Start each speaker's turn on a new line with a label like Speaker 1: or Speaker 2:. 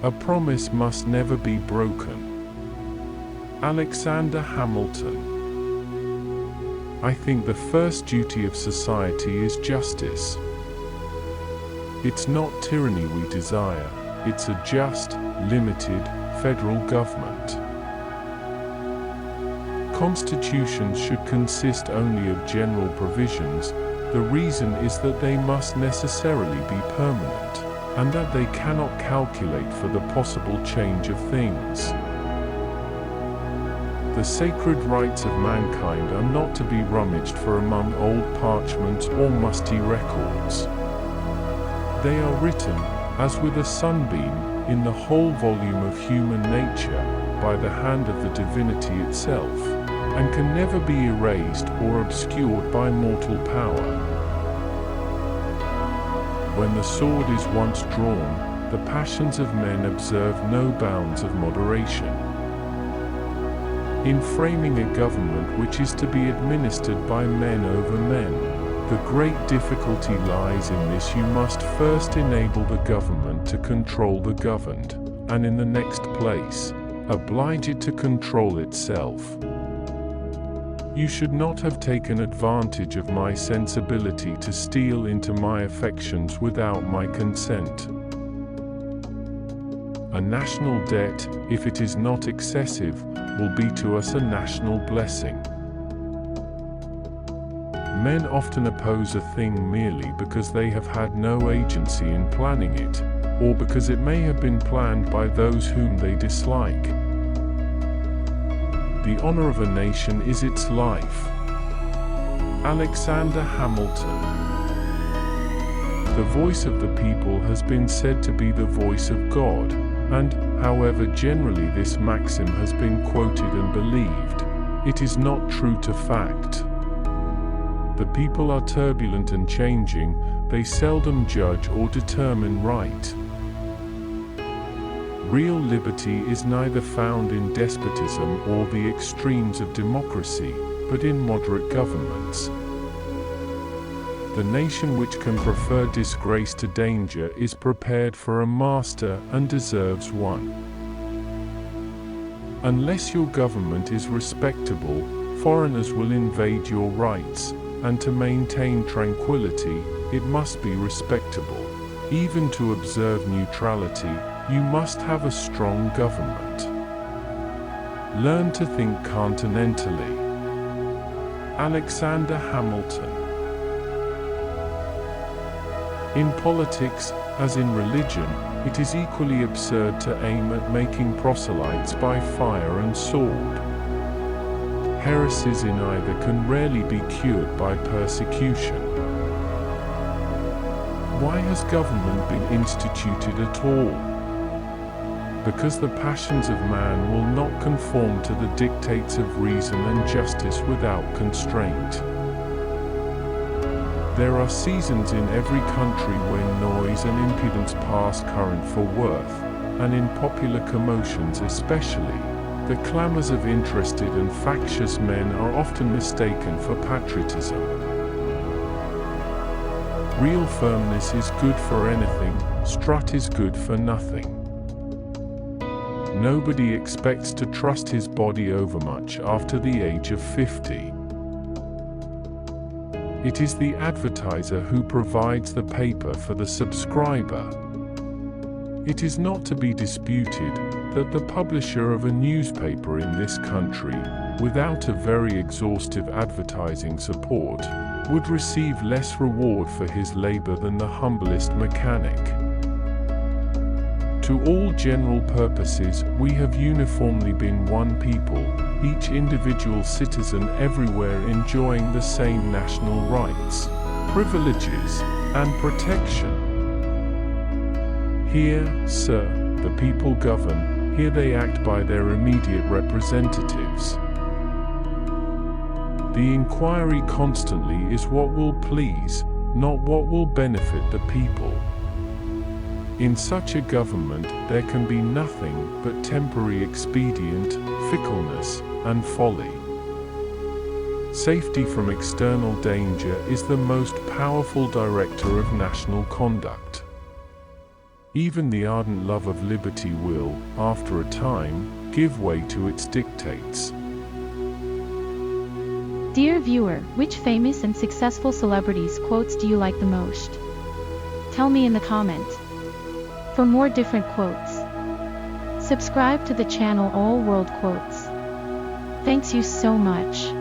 Speaker 1: A promise must never be broken. Alexander Hamilton. I think the first duty of society is justice. It's not tyranny we desire, it's a just, limited, federal government. Constitutions should consist only of general provisions. The reason is that they must necessarily be permanent, and that they cannot calculate for the possible change of things. The sacred rights of mankind are not to be rummaged for among old parchments or musty records. They are written, as with a sunbeam, in the whole volume of human nature, by the hand of the divinity itself, and can never be erased or obscured by mortal power. When the sword is once drawn, the passions of men observe no bounds of moderation. In framing a government which is to be administered by men over men, the great difficulty lies in this: you must first enable the government to control the governed, and in the next place, oblige it to control itself. You should not have taken advantage of my sensibility to steal into my affections without my consent. A national debt, if it is not excessive, will be to us a national blessing. Men often oppose a thing merely because they have had no agency in planning it, or because it may have been planned by those whom they dislike. The honor of a nation is its life. Alexander Hamilton. The voice of the people has been said to be the voice of God, and, however generally this maxim has been quoted and believed, it is not true to fact. The people are turbulent and changing, they seldom judge or determine right. Real liberty is neither found in despotism or the extremes of democracy, but in moderate governments. The nation which can prefer disgrace to danger is prepared for a master and deserves one. Unless your government is respectable, foreigners will invade your rights, and to maintain tranquility, it must be respectable. Even to observe neutrality, you must have a strong government. Learn to think continentally. Alexander Hamilton. In politics, as in religion, it is equally absurd to aim at making proselytes by fire and sword. Heresies in either can rarely be cured by persecution. Why has government been instituted at all? Because the passions of man will not conform to the dictates of reason and justice without constraint. There are seasons in every country when noise and impudence pass current for worth, and in popular commotions especially, the clamors of interested and factious men are often mistaken for patriotism. Real firmness is good for anything, strut is good for nothing. Nobody expects to trust his body overmuch after the age of 50. It is the advertiser who provides the paper for the subscriber. It is not to be disputed that the publisher of a newspaper in this country, without a very exhaustive advertising support, would receive less reward for his labor than the humblest mechanic. To all general purposes, we have uniformly been one people, each individual citizen everywhere enjoying the same national rights, privileges, and protection. Here, sir, the people govern, here they act by their immediate representatives. The inquiry constantly is what will please, not what will benefit the people. In such a government, there can be nothing but temporary expedient, fickleness, and folly. Safety from external danger is the most powerful director of national conduct. Even the ardent love of liberty will, after a time, give way to its dictates.
Speaker 2: Dear viewer, which famous and successful celebrities' quotes do you like the most? Tell me in the comment. For more different quotes, subscribe to the channel All World Quotes. Thanks you so much.